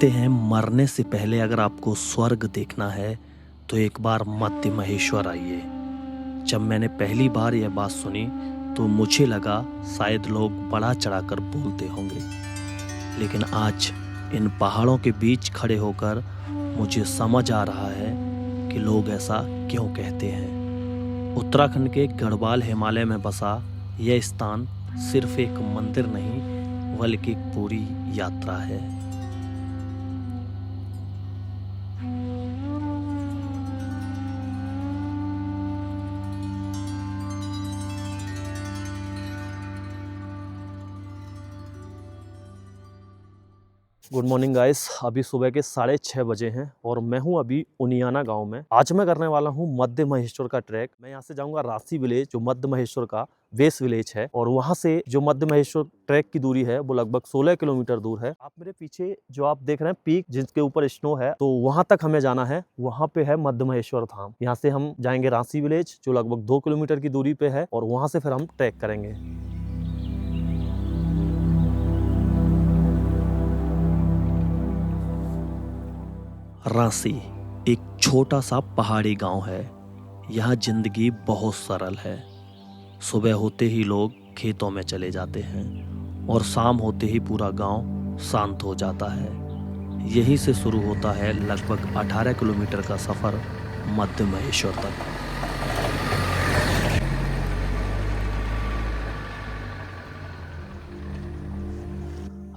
कहते हैं मरने से पहले अगर आपको स्वर्ग देखना है तो एक बार मध्य महेश्वर आइए। जब मैंने पहली बार यह बात सुनी तो मुझे लगा शायद लोग बड़ा चढ़ाकर बोलते होंगे, लेकिन आज इन पहाड़ों के बीच खड़े होकर मुझे समझ आ रहा है कि लोग ऐसा क्यों कहते हैं। उत्तराखंड के गढ़वाल हिमालय में बसा यह स्थान सिर्फ एक मंदिर नहीं बल्कि एक पूरी यात्रा है। गुड मॉर्निंग गाइस, अभी सुबह के 6:30 बजे हैं और मैं हूं अभी उनियाना गांव में। आज मैं करने वाला हूं मध्य महेश्वर का ट्रैक। मैं यहां से जाऊंगा रासी विलेज, जो मध्य महेश्वर का बेस विलेज है, और वहां से जो मध्य महेश्वर ट्रैक की दूरी है वो लगभग 16 किलोमीटर दूर है। आप मेरे पीछे जो आप देख रहे हैं पीक, जिसके ऊपर स्नो है, तो वहां तक हमें जाना है। वहां पे है मध्य महेश्वर धाम। यहाँ से हम जाएंगे रासी विलेज, जो लगभग 2 किलोमीटर की दूरी पे है, और वहां से फिर हम ट्रैक करेंगे। रासी एक छोटा सा पहाड़ी गांव है। यहाँ जिंदगी बहुत सरल है। सुबह होते ही लोग खेतों में चले जाते हैं और शाम होते ही पूरा गांव शांत हो जाता है। यहीं से शुरू होता है लगभग 18 किलोमीटर का सफर मध्य महेश्वर तक।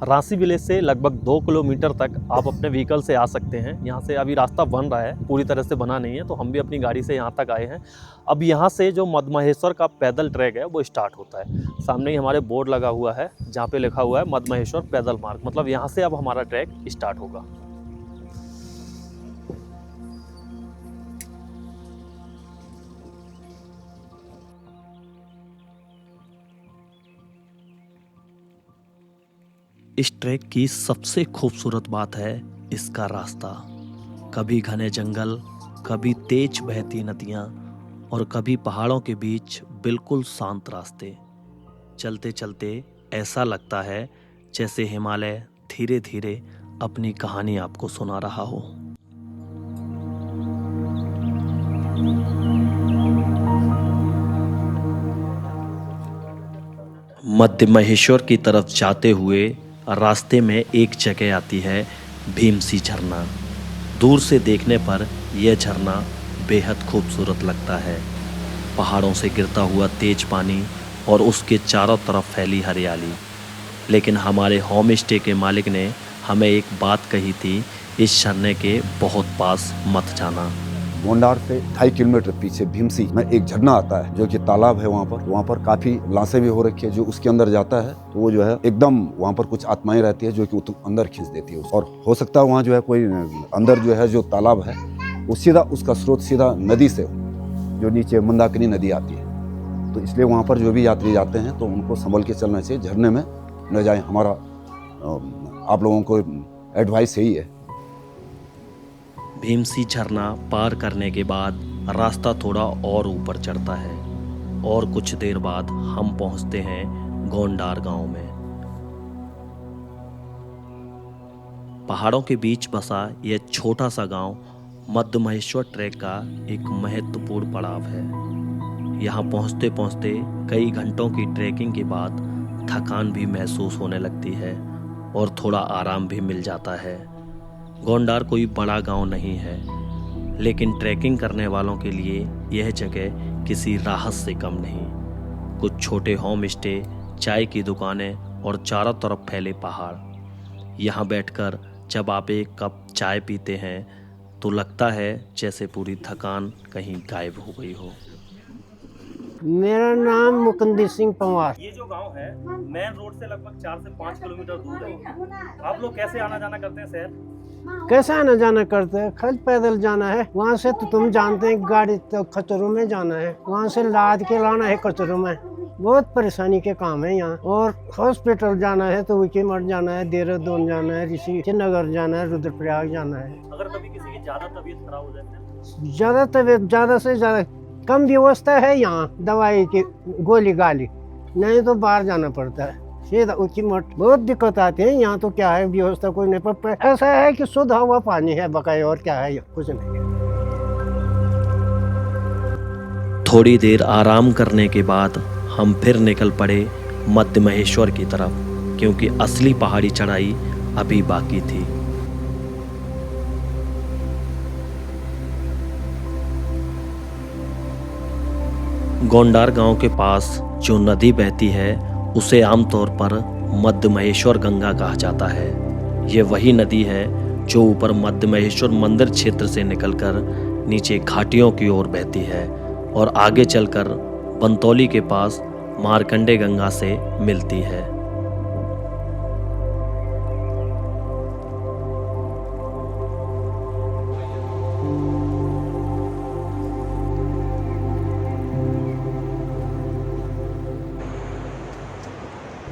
रासी विलेज से लगभग 2 किलोमीटर तक आप अपने व्हीकल से आ सकते हैं। यहाँ से अभी रास्ता बन रहा है, पूरी तरह से बना नहीं है, तो हम भी अपनी गाड़ी से यहाँ तक आए हैं। अब यहाँ से जो मध्य महेश्वर का पैदल ट्रैक है वो स्टार्ट होता है। सामने ही हमारे बोर्ड लगा हुआ है जहाँ पे लिखा हुआ है मध्य महेश्वर पैदल मार्ग, मतलब यहाँ से अब हमारा ट्रैक स्टार्ट होगा। इस ट्रैक की सबसे खूबसूरत बात है इसका रास्ता। कभी घने जंगल, कभी तेज बहती नदियाँ, और कभी पहाड़ों के बीच बिल्कुल शांत रास्ते। चलते चलते ऐसा लगता है जैसे हिमालय धीरे धीरे अपनी कहानी आपको सुना रहा हो। मध्य महेश्वर की तरफ जाते हुए रास्ते में एक जगह आती है भीमसी झरना। दूर से देखने पर यह झरना बेहद खूबसूरत लगता है। पहाड़ों से गिरता हुआ तेज पानी और उसके चारों तरफ फैली हरियाली। लेकिन हमारे होम स्टे के मालिक ने हमें एक बात कही थी, इस झरने के बहुत पास मत जाना। गोंडार से 2.5 किलोमीटर पीछे भीमसी में एक झरना आता है, जो कि तालाब है। वहाँ पर काफी लाशें भी हो रखी है। जो उसके अंदर जाता है तो वो जो है एकदम, वहाँ पर कुछ आत्माएं रहती है जो कि अंदर खींच देती है। और हो सकता है वहाँ जो है कोई अंदर जो है जो तालाब है वो सीधा, उसका स्रोत सीधा नदी से, जो नीचे मंदाकिनी नदी आती है। तो इसलिए वहाँ पर जो भी यात्री जाते हैं तो उनको संभल के चलना चाहिए, झरने में न जाए। हमारा आप लोगों को एडवाइस यही है। भीमसी झरना पार करने के बाद रास्ता थोड़ा और ऊपर चढ़ता है, और कुछ देर बाद हम पहुंचते हैं गोंडार गांव में। पहाड़ों के बीच बसा यह छोटा सा गांव मध्य महेश्वर ट्रैक का एक महत्वपूर्ण पड़ाव है। यहाँ पहुंचते पहुंचते कई घंटों की ट्रैकिंग के बाद थकान भी महसूस होने लगती है और थोड़ा आराम भी मिल जाता है। गोंडार कोई बड़ा गांव नहीं है, लेकिन ट्रैकिंग करने वालों के लिए यह जगह किसी राहत से कम नहीं। कुछ छोटे होम स्टे, चाय की दुकानें और चारों तरफ फैले पहाड़। यहाँ बैठकर जब आप एक कप चाय पीते हैं तो लगता है जैसे पूरी थकान कहीं गायब हो गई हो। मेरा नाम मुकुंदर सिंह पंवार। ये जो गांव है मेन रोड से लगभग 4 से 5 किलोमीटर दूर है। आप लोग कैसे आना जाना करते हैं शहर? कैसे आना जाना करते हैं? खल पैदल जाना है। वहाँ से तो तुम जानते हैं गाड़ी तो खचरों में जाना है, वहाँ से लाद के लाना है खचरों में। बहुत परेशानी के काम है यहाँ। और हॉस्पिटल जाना है तो विकी मठ जाना है, देहरादून जाना है, ऋषिकेश जाना है, रुद्रप्रयाग जाना है। अगर कभी किसी की ज्यादा तबीयत खराब हो जाती है, ज्यादा तबीयत, ज्यादा से ज्यादा कम व्यवस्था है यहाँ दवाई की, गोली गाली, नहीं तो बाहर जाना पड़ता है। सीधा ऊंची मोट बहुत दिक्कत आती है यहाँ तो। क्या है व्यवस्था कोई नहीं, पर ऐसा है कि शुद्ध हवा पानी है बकाए, और क्या है कुछ नहीं। थोड़ी देर आराम करने के बाद हम फिर निकल पड़े मध्य महेश्वर की तरफ, क्योंकि असली पहाड़ी चढ़ाई अभी बाकी थी। गोंडार गांव के पास जो नदी बहती है उसे आमतौर पर मध्य महेश्वर गंगा कहा जाता है। ये वही नदी है जो ऊपर मध्य महेश्वर मंदिर क्षेत्र से निकलकर नीचे घाटियों की ओर बहती है और आगे चलकर बंतौली के पास मार्कंडे गंगा से मिलती है।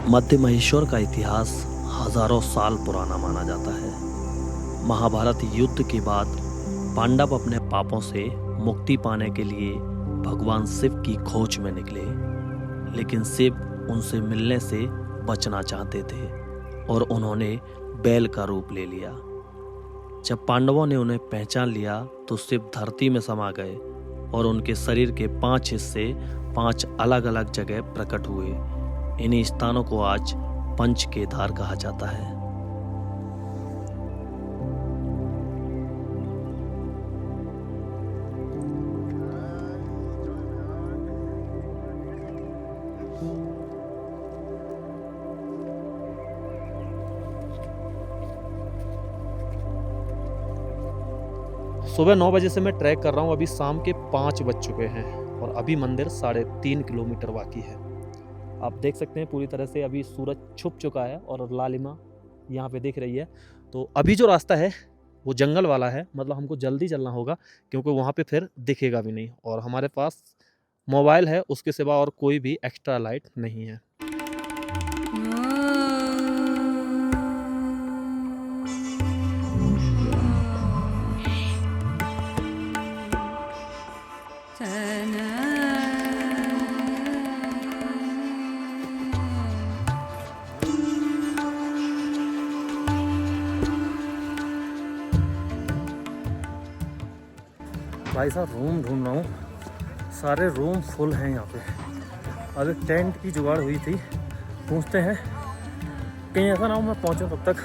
मध्य महेश्वर का इतिहास हजारों साल पुराना माना जाता है। महाभारत युद्ध के बाद पांडव अपने पापों से मुक्ति पाने के लिए भगवान शिव की खोज में निकले, लेकिन शिव उनसे मिलने से बचना चाहते थे और उन्होंने बैल का रूप ले लिया। जब पांडवों ने उन्हें पहचान लिया तो शिव धरती में समा गए और उनके शरीर के 5 हिस्से 5 अलग अलग जगह प्रकट हुए। इन्हीं स्थानों को आज पंच केदार कहा जाता है। सुबह 9 बजे से मैं ट्रैक कर रहा हूँ। अभी शाम के 5 बज चुके हैं और अभी मंदिर 3.5 किलोमीटर बाकी है। आप देख सकते हैं पूरी तरह से अभी सूरज छुप चुका है और लालिमा यहाँ पे दिख रही है। तो अभी जो रास्ता है वो जंगल वाला है, मतलब हमको जल्दी चलना होगा क्योंकि वहाँ पे फिर दिखेगा भी नहीं, और हमारे पास मोबाइल है, उसके सिवा और कोई भी एक्स्ट्रा लाइट नहीं है। भाई साहब रूम ढूंढ रहा हूँ, सारे रूम फुल हैं यहाँ पे। अभी टेंट की जुगाड़ हुई थी, पूछते हैं कहीं ऐसा ना हो मैं पहुँचूँ तब तक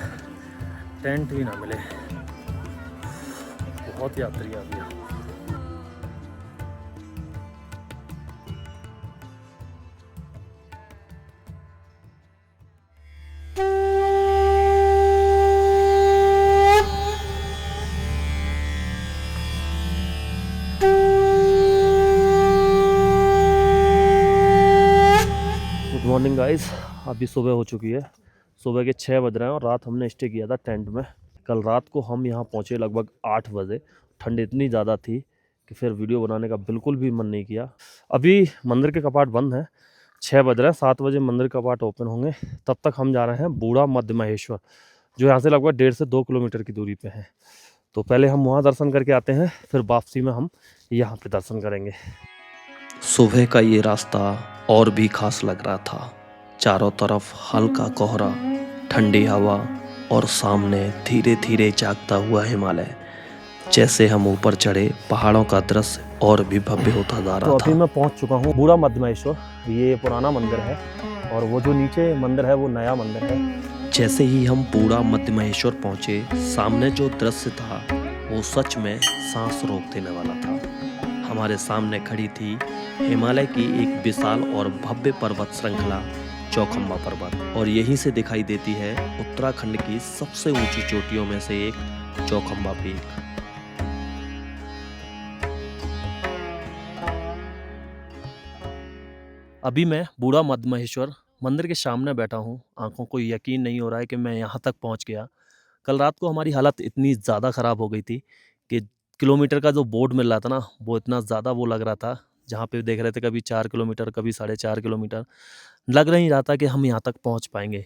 टेंट ही ना मिले। बहुत यात्री आ गए। मॉर्निंग गाइस, अभी सुबह हो चुकी है, सुबह के 6 बज रहे हैं और रात हमने स्टे किया था टेंट में। कल रात को हम यहाँ पहुँचे लगभग 8 बजे। ठंड इतनी ज़्यादा थी कि फिर वीडियो बनाने का बिल्कुल भी मन नहीं किया। अभी मंदिर के कपाट बंद हैं, 6 बज रहे हैं, 7 बजे मंदिर के कपाट ओपन होंगे। तब तक हम जा रहे हैं बूढ़ा मध्य महेश्वर, जो यहाँ से लगभग 1.5 से 2 किलोमीटर की दूरी पे है। तो पहले हम वहाँ दर्शन करके आते हैं, फिर वापसी में हम यहाँ पे दर्शन करेंगे। सुबह का ये रास्ता और भी खास लग रहा था। चारों तरफ हल्का कोहरा, ठंडी हवा और सामने धीरे धीरे जागता हुआ हिमालय। जैसे हम ऊपर चढ़े पहाड़ों का दृश्य और भी भव्य होता जा रहा तो था। अभी मैं पहुंच चुका हूँ बूढ़ा मध्य महेश्वर। ये पुराना मंदिर है और वो जो नीचे मंदिर है वो नया मंदिर है। जैसे ही हम बूढ़ा मध्य महेश्वर पहुंचे, सामने जो दृश्य था वो सच में सांस रोक देने वाला था। हमारे सामने खड़ी थी हिमालय की एक विशाल और भव्य पर्वत श्रृंखला चौखंबा पर्वत, और यहीं से दिखाई देती है उत्तराखंड की सबसे ऊंची चोटियों में से एक चौखंबा पीक। अभी मैं बूढ़ा मध्य महेश्वर मंदिर के सामने बैठा हूँ। आंखों को यकीन नहीं हो रहा है कि मैं यहाँ तक पहुँच गया। कल रात को हमारी हालत इतनी ज़्यादा ख़राब हो गई थी कि किलोमीटर का जो बोर्ड मिल रहा था ना, वो इतना ज़्यादा वो लग रहा था, जहाँ पे देख रहे थे कभी 4 किलोमीटर कभी 4.5 किलोमीटर, लग नहीं रहा था कि हम यहाँ तक पहुँच पाएंगे।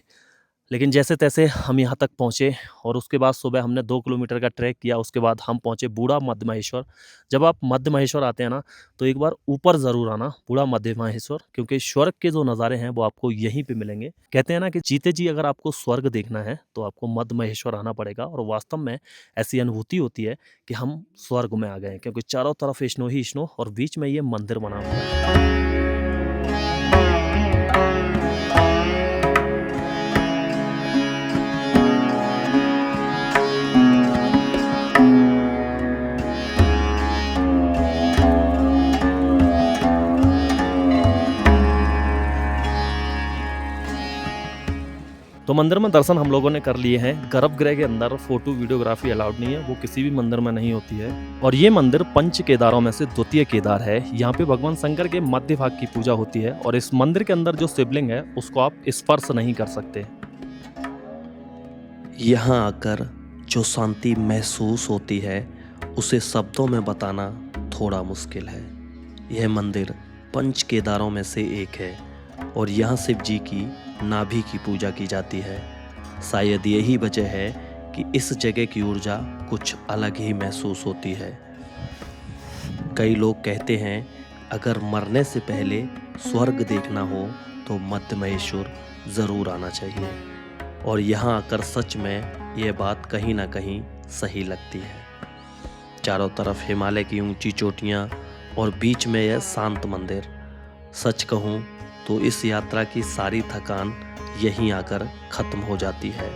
लेकिन जैसे तैसे हम यहाँ तक पहुँचे और उसके बाद सुबह हमने 2 किलोमीटर का ट्रैक किया। उसके बाद हम पहुँचे बूढ़ा मध्य महेश्वर। जब आप मध्य महेश्वर आते हैं ना, तो एक बार ऊपर ज़रूर आना बूढ़ा मध्य महेश्वर, क्योंकि स्वर्ग के जो नज़ारे हैं वो आपको यहीं पे मिलेंगे। कहते हैं ना कि जीते जी अगर आपको स्वर्ग देखना है तो आपको मध्य महेश्वर आना पड़ेगा, और वास्तव में ऐसी अनुभूति होती है कि हम स्वर्ग में आ गए हैं, क्योंकि चारों तरफ स्नो ही स्नो और बीच में ये मंदिर बना हुआ है। तो मंदिर में दर्शन हम लोगों ने कर लिए हैं। गर्भगृह के अंदर फोटो वीडियोग्राफी अलाउड नहीं है, वो किसी भी मंदिर में नहीं होती है। और ये मंदिर पंच केदारों में से द्वितीय केदार है। यहाँ पे भगवान शंकर के मध्य भाग की पूजा होती है, और इस मंदिर के अंदर जो शिवलिंग है उसको आप स्पर्श नहीं कर सकते। यहाँ आकर जो शांति महसूस होती है उसे शब्दों में बताना थोड़ा मुश्किल है। यह मंदिर पंच केदारों में से एक है और यहाँ शिव जी की नाभि की पूजा की जाती है। शायद यही वजह है कि इस जगह की ऊर्जा कुछ अलग ही महसूस होती है। कई लोग कहते हैं अगर मरने से पहले स्वर्ग देखना हो तो मध्य महेश्वर ज़रूर आना चाहिए, और यहाँ आकर सच में ये बात कहीं ना कहीं सही लगती है। चारों तरफ हिमालय की ऊंची चोटियाँ और बीच में यह शांत मंदिर। सच कहूँ तो इस यात्रा की सारी थकान यहीं आकर ख़त्म हो जाती है।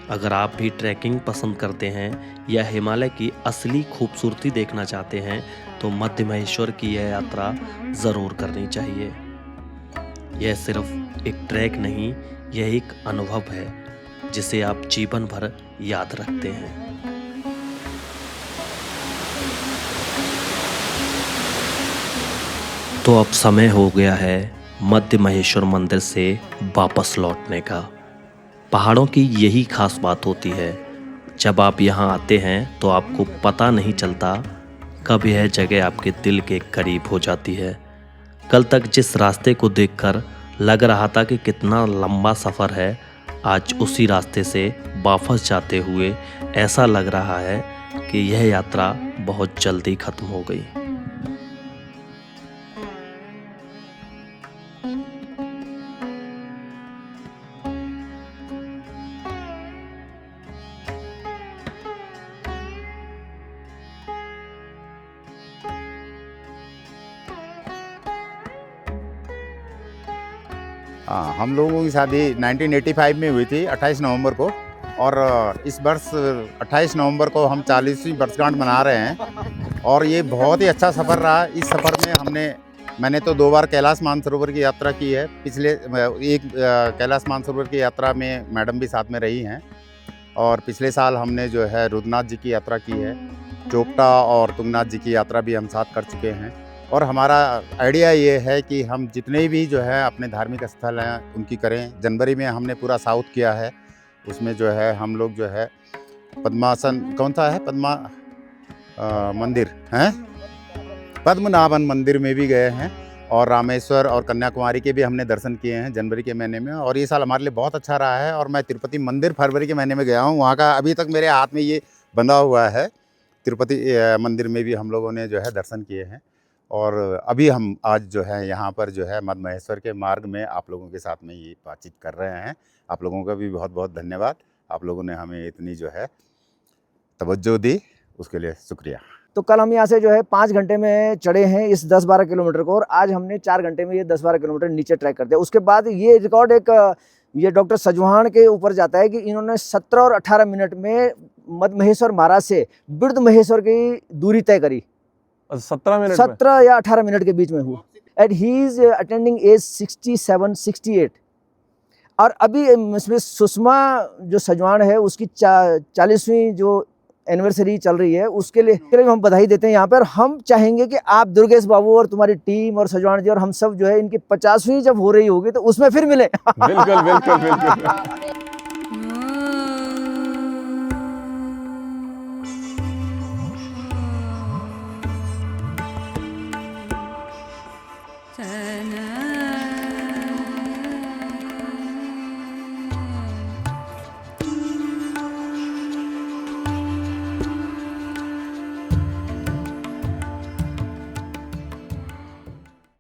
अगर आप भी ट्रैकिंग पसंद करते हैं या हिमालय की असली खूबसूरती देखना चाहते हैं तो मध्य महेश्वर की यह यात्रा ज़रूर करनी चाहिए। यह सिर्फ एक ट्रैक नहीं, यह एक अनुभव है जिसे आप जीवन भर याद रखते हैं। तो अब समय हो गया है मध्य महेश्वर मंदिर से वापस लौटने का। पहाड़ों की यही खास बात होती है, जब आप यहाँ आते हैं तो आपको पता नहीं चलता कब यह जगह आपके दिल के करीब हो जाती है। कल तक जिस रास्ते को देखकर लग रहा था कि कितना लंबा सफ़र है, आज उसी रास्ते से वापस जाते हुए ऐसा लग रहा है कि यह यात्रा बहुत जल्दी ख़त्म हो गई। हाँ, हम लोगों की शादी 1985 में हुई थी 28 नवंबर को, और इस वर्ष 28 नवंबर को हम 40वीं वर्षगांठ मना रहे हैं। और ये बहुत ही अच्छा सफ़र रहा। इस सफ़र में मैंने तो 2 बार कैलाश मानसरोवर की यात्रा की है। पिछले एक कैलाश मानसरोवर की यात्रा में मैडम भी साथ में रही हैं, और पिछले साल हमने जो है रुद्रनाथ जी की यात्रा की है। चोपटा और तुंगनाथ जी की यात्रा भी हम साथ कर चुके हैं। और हमारा आइडिया ये है कि हम जितने भी जो है अपने धार्मिक स्थल हैं उनकी करें। जनवरी में हमने पूरा साउथ किया है, उसमें जो है हम लोग जो है पद्मासन कौन सा है मंदिर हैं, पद्मनाभन मंदिर में भी गए हैं, और रामेश्वर और कन्याकुमारी के भी हमने दर्शन किए हैं जनवरी के महीने में। और ये साल हमारे लिए बहुत अच्छा रहा है। और मैं तिरुपति मंदिर फरवरी के महीने में गया हूँ, वहाँ का अभी तक मेरे हाथ में ये बंधा हुआ है। तिरुपति मंदिर में भी हम लोगों ने जो है दर्शन किए हैं। और अभी हम आज जो है यहाँ पर जो है मध्य महेश्वर के मार्ग में आप लोगों के साथ में ये बातचीत कर रहे हैं। आप लोगों का भी बहुत बहुत धन्यवाद। आप लोगों ने हमें इतनी जो है तवज्जो दी, उसके लिए शुक्रिया। तो कल हम यहाँ से जो है 5 घंटे में चढ़े हैं इस 10-12 किलोमीटर को, और आज हमने 4 घंटे में ये 10-12 किलोमीटर नीचे ट्रैक कर दिया। उसके बाद ये रिकॉर्ड ये डॉक्टर सजवान के ऊपर जाता है कि इन्होंने 17 और 18 मिनट में मध्य महेश्वर महाराज से बिरध महेश्वर की दूरी तय करी। 17 या 18 मिनट के बीच में हुआ। And he is attending age 67-68। और अभी इसमें सुषमा जो सजवान है उसकी 40वीं जो एनिवर्सरी चल रही है, उसके लिए हम बधाई देते हैं यहाँ पर। हम चाहेंगे कि आप दुर्गेश बाबू और तुम्हारी टीम और सजवान जी और हम सब जो है इनकी 50वीं जब हो रही होगी तो उसमें फिर मिले। बिल्कुल बिल्कुल बिल्कुल।